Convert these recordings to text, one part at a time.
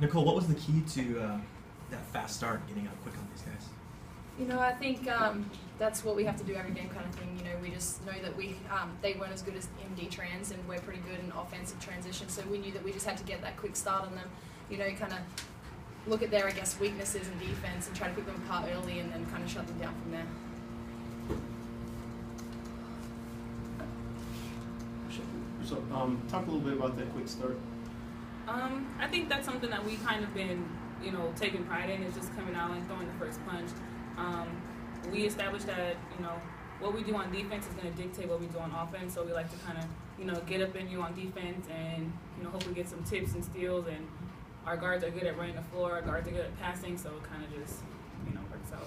Nicole, what was the key to that fast start, getting out quick on these guys? You know, I think that's what we have to do every game kind of thing. You know, we just know that they weren't as good as MD trans, and we're pretty good in offensive transition, so we knew that we just had to get that quick start on them, you know, kind of look at their, I guess, weaknesses in defense and try to pick them apart early and then kind of shut them down from there. So, talk a little bit about that quick start. I think that's something that we kind of been, you know, taking pride in, is just coming out and throwing the first punch. We established that, you know, what we do on defense is going to dictate what we do on offense, so we like to kind of, you know, get up in you on defense and, you know, hopefully get some tips and steals, and our guards are good at running the floor, our guards are good at passing, so it kind of just, you know, works out.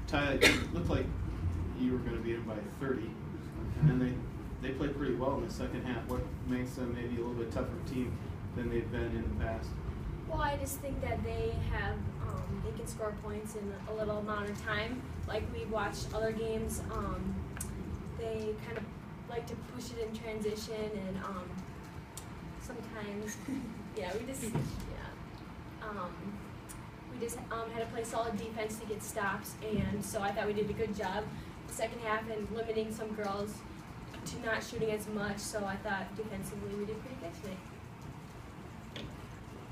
Ty, it looked like you were going to beat them by 30, and then they played pretty well in the second half. What makes them maybe a little bit tougher team than they've been in the past? Well, I just think that they can score points in a little amount of time. Like we've watched other games, they kind of like to push it in transition, and sometimes, we just had to play solid defense to get stops, and so I thought we did a good job the second half in limiting some girls to not shooting as much. So I thought defensively we did pretty good today.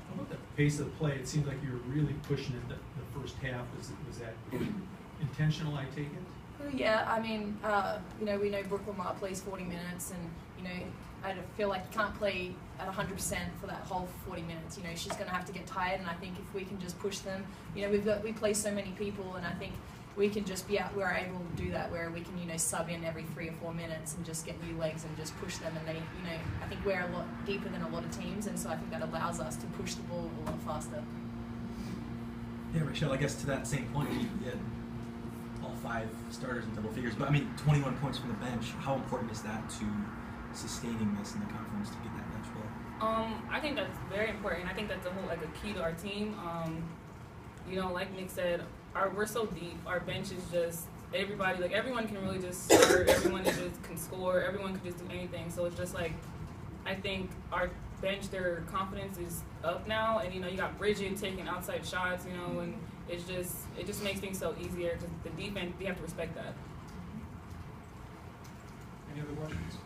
How about the pace of play? It seemed like you were really pushing it the first half. Was that intentional, I take it? Yeah, I mean, you know, we know Brooke Lamar plays 40 minutes, and, you know, I feel like you can't play at 100% for that whole 40 minutes. You know, she's going to have to get tired, and I think if we can just push them, you know, we play so many people, and I think we can just we're able to do that, where we can, you know, sub in every 3 or 4 minutes and just get new legs and just push them, and they, you know, I think we're a lot deeper than a lot of teams, and so I think that allows us to push the ball a lot faster. Yeah, Rachel, I guess to that same point, you had all 5 starters in double figures, but I mean, 21 points from the bench. How important is that to sustaining this in the conference, to get that bench roll? I think that's very important. I think that's a key to our team. You know, like Nick said, we're so deep. Our bench is just everybody. Like, everyone can really just start. Everyone just can score. Everyone can just do anything. So it's just like, I think our bench, their confidence is up now, and, you know, you got Bridget taking outside shots, you know, and it just makes things so easier, because the defense, you have to respect that. Any other questions?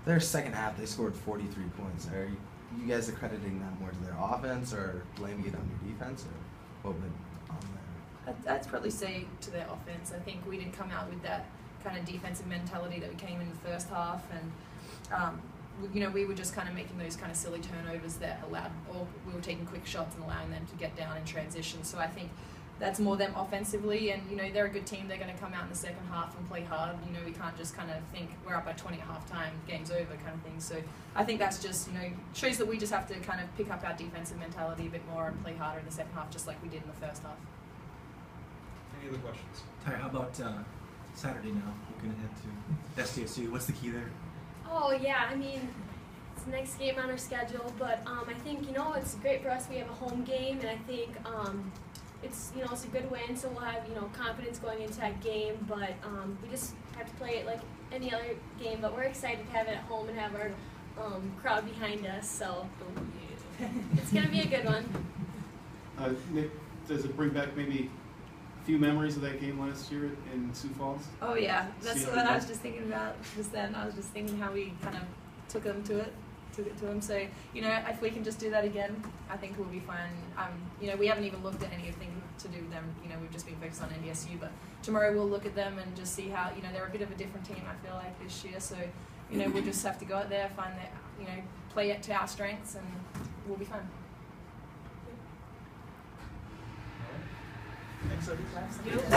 Their second half, they scored 43 points. Are you guys accrediting that more to their offense, or blaming it on your defense, or what would on there? I'd probably say to their offense. I think we didn't come out with that kind of defensive mentality that we came in the first half, and you know, we were just kind of making those kind of silly turnovers that allowed, or we were taking quick shots and allowing them to get down in transition. So I think that's more them offensively, and, you know, they're a good team. They're going to come out in the second half and play hard. You know, we can't just kind of think we're up by 20 at halftime, game's over kind of thing. So I think that's just, you know, shows that we just have to kind of pick up our defensive mentality a bit more and play harder in the second half, just like we did in the first half. Any other questions? Ty, how about Saturday now? Looking ahead to NDSU. What's the key there? Oh yeah, I mean, it's the next game on our schedule, but I think, you know, it's great for us. We have a home game, and I think it's, you know, it's a good win, so we'll have, you know, confidence going into that game, but we just have to play it like any other game, but we're excited to have it at home and have our crowd behind us, so it's going to be a good one. Nick, does it bring back maybe a few memories of that game last year in Sioux Falls? Oh yeah, that's what I was just thinking about just then. I was just thinking how we kind of took it to them. So, you know, if we can just do that again, I think we'll be fine. You know, we haven't even looked at anything to do with them. You know, we've just been focused on NDSU, but tomorrow we'll look at them and just see how, you know, they're a bit of a different team, I feel like, this year. So, you know, we'll just have to go out there, find that, you know, play it to our strengths, and we'll be fine. Thanks, everybody.